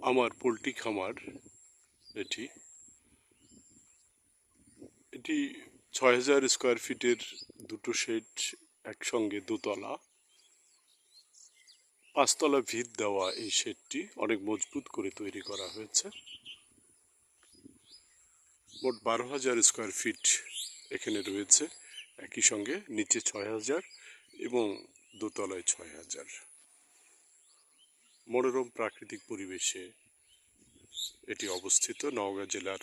আমার পোলট্রি খামার এটি এটি ৬,০০০ স্কোয়ার ফিটের দুটো শেড একসঙ্গে দোতলা, ৫তলা ভিত দেওয়া। এই শেডটি অনেক মজবুত করে তৈরি করা হয়েছে। মোট ১২,০০০ স্কোয়ার ফিট এখানে রয়েছে, একই সঙ্গে নিচে ৬,০০০ এবং দোতলায় ৬,০০০। মনোরম প্রাকৃতিক পরিবেশে এটি অবস্থিত নওগাঁ জেলার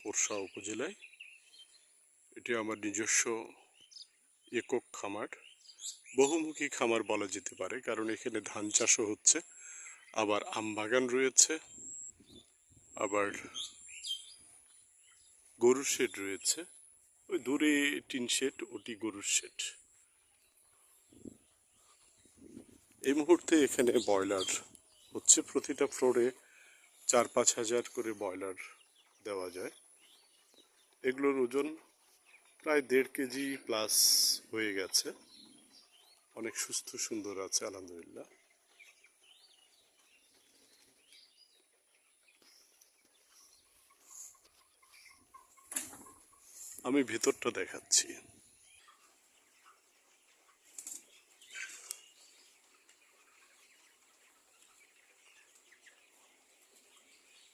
পোরশা উপজেলায়। এটি আমার নিজস্ব একক খামার, বহুমুখী খামার বলা যেতে পারে, কারণ এখানে ধান চাষও হচ্ছে, আবার আম বাগান রয়েছে, আবার গরুর শেড রয়েছে। ওই দূরে টিন শেড, ওটি গরুর শেড। এই মুহূর্তে এখানে ব্রয়লার হচ্ছে। প্রতিটা ফ্লোরে ৪-৫ হাজার করে ব্রয়লার দেওয়া যায়। এগুলোর ওজন প্রায় ১.৫ কেজি প্লাস হয়ে গেছে। অনেক সুস্থ সুন্দর আছে আলহামদুলিল্লাহ। আমি ভেতরটা দেখাচ্ছি।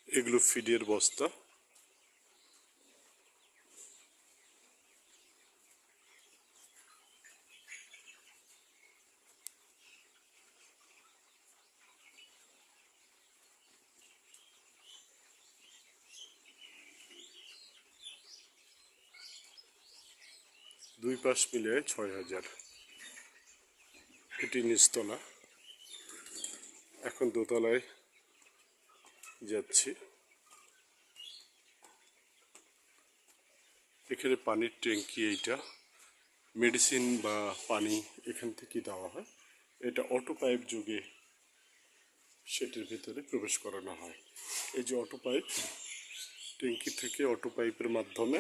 এগুলো ফিডের বস্তা। দুই পাশ মিলে ৬,০০০। এটি নিচতলা, এখন দোতলায় যাচ্ছি। এখানে পানির ট্যাঙ্কি, এইটা মেডিসিন বা পানি এখান থেকে দেওয়া হয়। এটা অটো পাইপ যুগে সেটির ভিতরে প্রবেশ করানো হয়। এই যে অটো পাইপ, ট্যাঙ্কি থেকে অটো পাইপের মাধ্যমে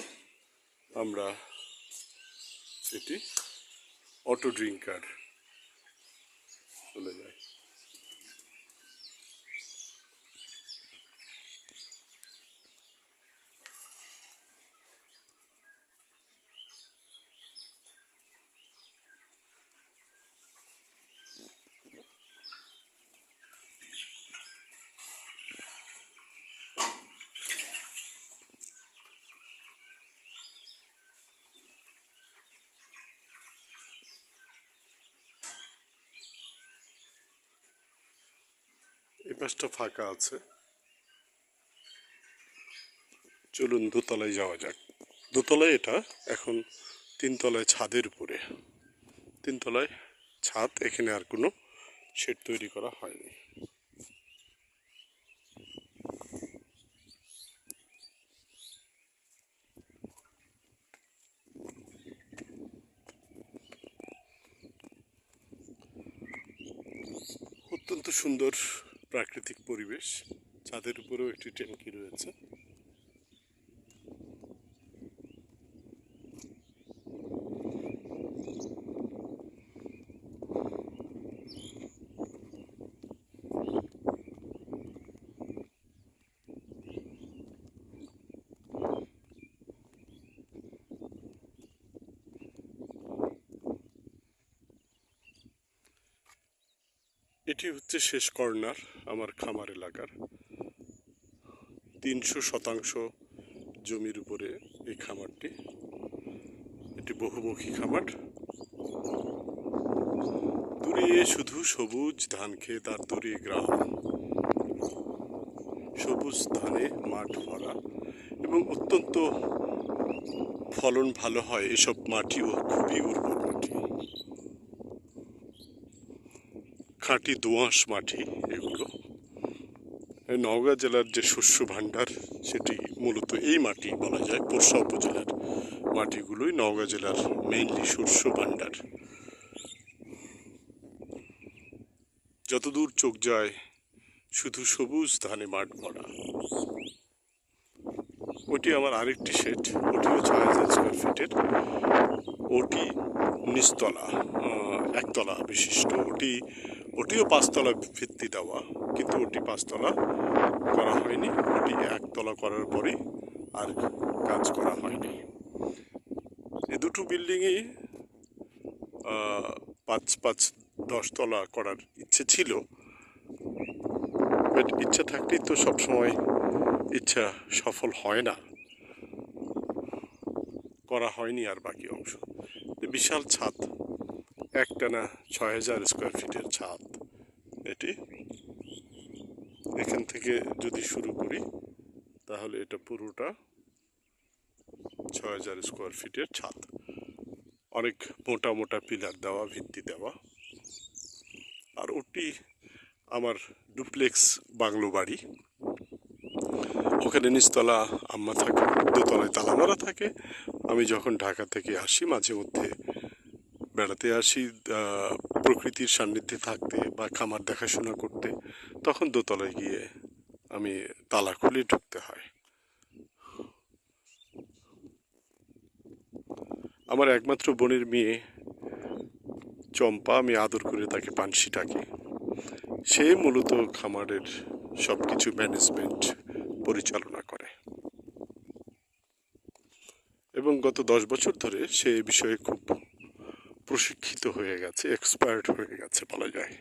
আমরা এটি অটো ড্রিঙ্কার চলে যায়। এই পাশটা ফাঁকা আছে। চলুন দোতলায় যাওয়া যাক। দোতলায় এটা এখন ৩তলায় ছাদের উপরে। ৩তলায় ছাদ, এখানে আর কোনো শেড তৈরি করা হয়নি। অত্যন্ত সুন্দর প্রাকৃতিক পরিবেশ। ছাদের উপরেও একটি ট্যাঙ্কি রয়েছে। এটি হচ্ছে শেষ কর্নার আমার খামার এলাকার। ৩০০% জমির উপরে এই খামারটি। এটি বহুমুখী খামার। দূরে শুধু সবুজ ধান ক্ষেত, আর দূরে গ্রাম, সবুজ ধানে মাঠ ভরা, এবং অত্যন্ত ফলন ভালো হয় এসব মাটিও। খুবই উর্বর মাটি, খাঁটি দোআঁশ মাটি এগুলো। নওগাঁ জেলার যে শস্য ভাণ্ডার, সেটি মূলত এই মাটি বলা যায়। পোরশা উপজেলার মাটিগুলোই নওগাঁ জেলার মেইনলি শস্য ভাণ্ডার। যতদূর চোখ যায় শুধু সবুজ ধানে মাঠ ভরা। ওটি আমার আরেকটি শেড, ওটিও ৬,০০০ স্কোয়ার ফিটের। ওটি নিচতলা, একতলা বিশিষ্ট। ওটি ওটিও 5 তলা ভিত্তি দেওয়া, কিন্তু ওটি 5 তলা করা হয়নি, ওটি 1 তলা করার পরে আর কাজ করা হয়নি। এই দুটো বিল্ডিংই 5-5-10 তলা করার ইচ্ছে ছিল, বাট ইচ্ছা থাকলেই তো সবসময় ইচ্ছা সফল হয় না, করা হয়নি। আর বাকি অংশ বিশাল ছাদ, একটানা 6000 স্কোয়ার ফিটের ছাদ এটি। এখান থেকে যদি শুরু করি তাহলে এটা পুরোটা 6000 স্কোয়ার ফিটের ছাদ, অনেক মোটা মোটা পিলার দেওয়া, ভিত্তি দেওয়া। আর ওটি আমার ডুপ্লেক্স বাংলো বাড়ি, ওখানে নিচতলা আম্মা থাকে, দোতলায় তালা মারা থাকে। আমি যখন ঢাকা থেকে আসি, মাঝে মধ্যে বেড়াতে আসি প্রকৃতির সান্নিধ্যে থাকতে বা খামার দেখাশোনা করতে, তখন দোতলায় গিয়ে আমি তালা খুলে ঢুকতে হয়। আমার একমাত্র বোনের মেয়ে চম্পা, আমি আদর করে তাকে পানসি ডাকি, সে মূলত খামারের সব কিছু ম্যানেজমেন্ট পরিচালনা করে এবং গত 10 বছর ধরে সে এ বিষয়ে খুব প্রশিক্ষিত হয়ে গেছে, এক্সপার্ট হয়ে গেছে বলা যায়।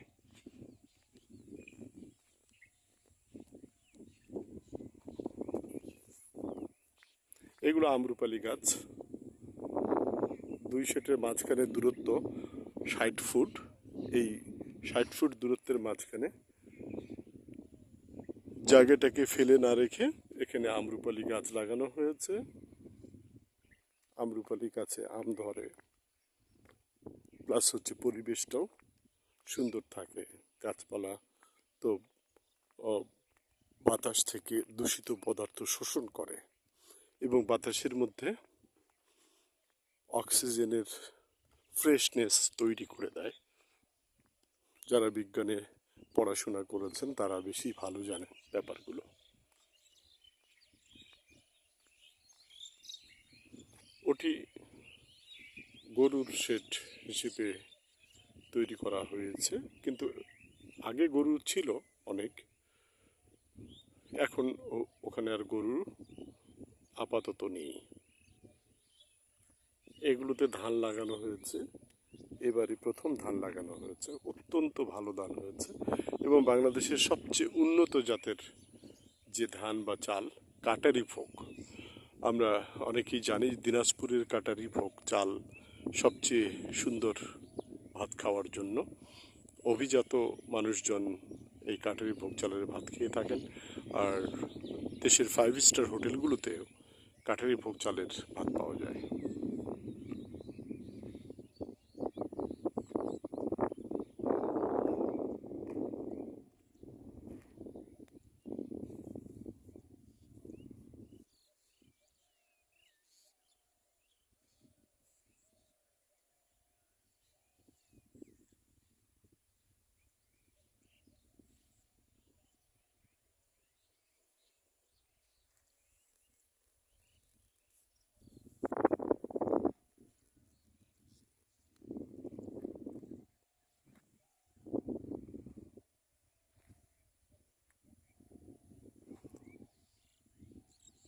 এগুলো আম্রপালি গাছ, 2 সেটের মাঝখানে দূরত্ব 60 ফুট। এই 60 ফুট দূরত্বের মাঝখানে জায়গাটাকে ফেলে না রেখে এখানে আম্রপালি গাছ লাগানো হয়েছে। আম্রপালি গাছে আম ধরে, প্লাস হচ্ছে পরিবেশটাও সুন্দর থাকে। গাছপালা তো বাতাস থেকে দূষিত পদার্থ শোষণ করে এবং বাতাসের মধ্যে অক্সিজেনের ফ্রেশনেস তৈরি করে দেয়। যারা বিজ্ঞানে পড়াশোনা করেছেন তারা বেশি ভালো জানেন ব্যাপারগুলো। ওটি গরুর শেড হিসেবে তৈরি করা হয়েছে, কিন্তু আগে গরু ছিল অনেক, এখন ওখানে আর গরু আপাতত নেই। এগুলোতে ধান লাগানো হয়েছে, এবারই প্রথম ধান লাগানো হয়েছে, অত্যন্ত ভালো ধান হয়েছে এবং বাংলাদেশের সবচেয়ে উন্নত জাতের যে ধান বা চাল কাটারি ভোগ, আমরা অনেকেই জানি দিনাজপুরের কাটারি ভোগ চাল সবচেয়ে সুন্দর ভাত খাওয়ার জন্য। অভিজাত মানুষজন এই কাটারি ভোগ চালের ভাত খেয়ে থাকেন, আর দেশের 5 স্টার হোটেলগুলোতেও কাটারি ভোগ চালের ভাত পাওয়া যায়।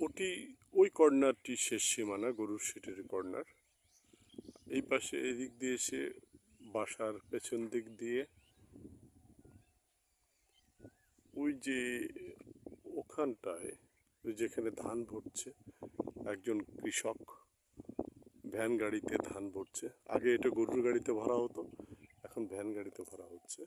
ওটি ওই কর্নারটি শেষ সীমানা, গরুর শেডের কর্নার। এই পাশে এদিক দিয়ে এসে বাসার পেছন দিক দিয়ে ওই যে ওখানটায় যেখানে ধান ভরছে একজন কৃষক ভ্যান গাড়িতে ধান ভরছে। আগে এটা গরুর গাড়িতে ভরা হতো, এখন ভ্যান গাড়িতে ভরা হচ্ছে।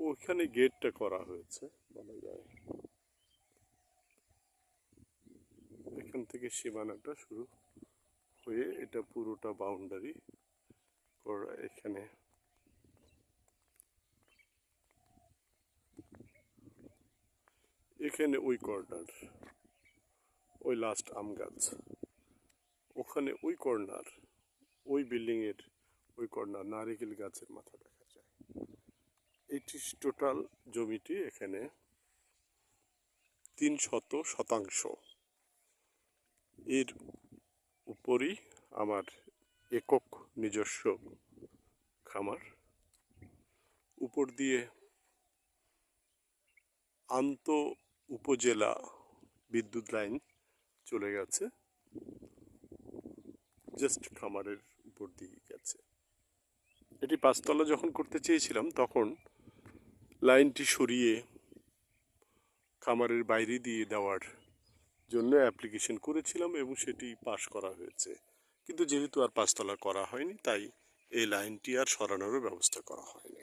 ওইখানে গেটটা করা হয়েছে বলা যায়। এখান থেকে সীমানাটা শুরু হয়ে এটা পুরোটা বাউন্ডারি করা। এখানে এখানে ওই কর্নার, ওই লাস্ট আম গাছ, ওখানে ওই কর্নার, ওই বিল্ডিংয়ের ওই কর্নার নারিকেল গাছের মাথা দেখা যায়। এটি টোটাল জমিটি এখানে 300 শতাংশ, এর উপরই আমার একক নিজস্ব খামার। উপর দিয়ে আন্ত উপজেলা বিদ্যুৎ লাইন চলে গেছে, জাস্ট খামারের উপর দিয়ে গেছে। এটি 5 তলা যখন করতে চেয়েছিলাম তখন লাইনটি সরিয়ে খামারের বাইরে দিয়ে দেওয়ার জন্য অ্যাপ্লিকেশন করেছিলাম এবং সেটি পাস করা হয়েছে। কিন্তু যেহেতু আর 5 তলা করা হয়নি, তাই এই লাইনটি আর সরানোরও ব্যবস্থা করা হয়নি।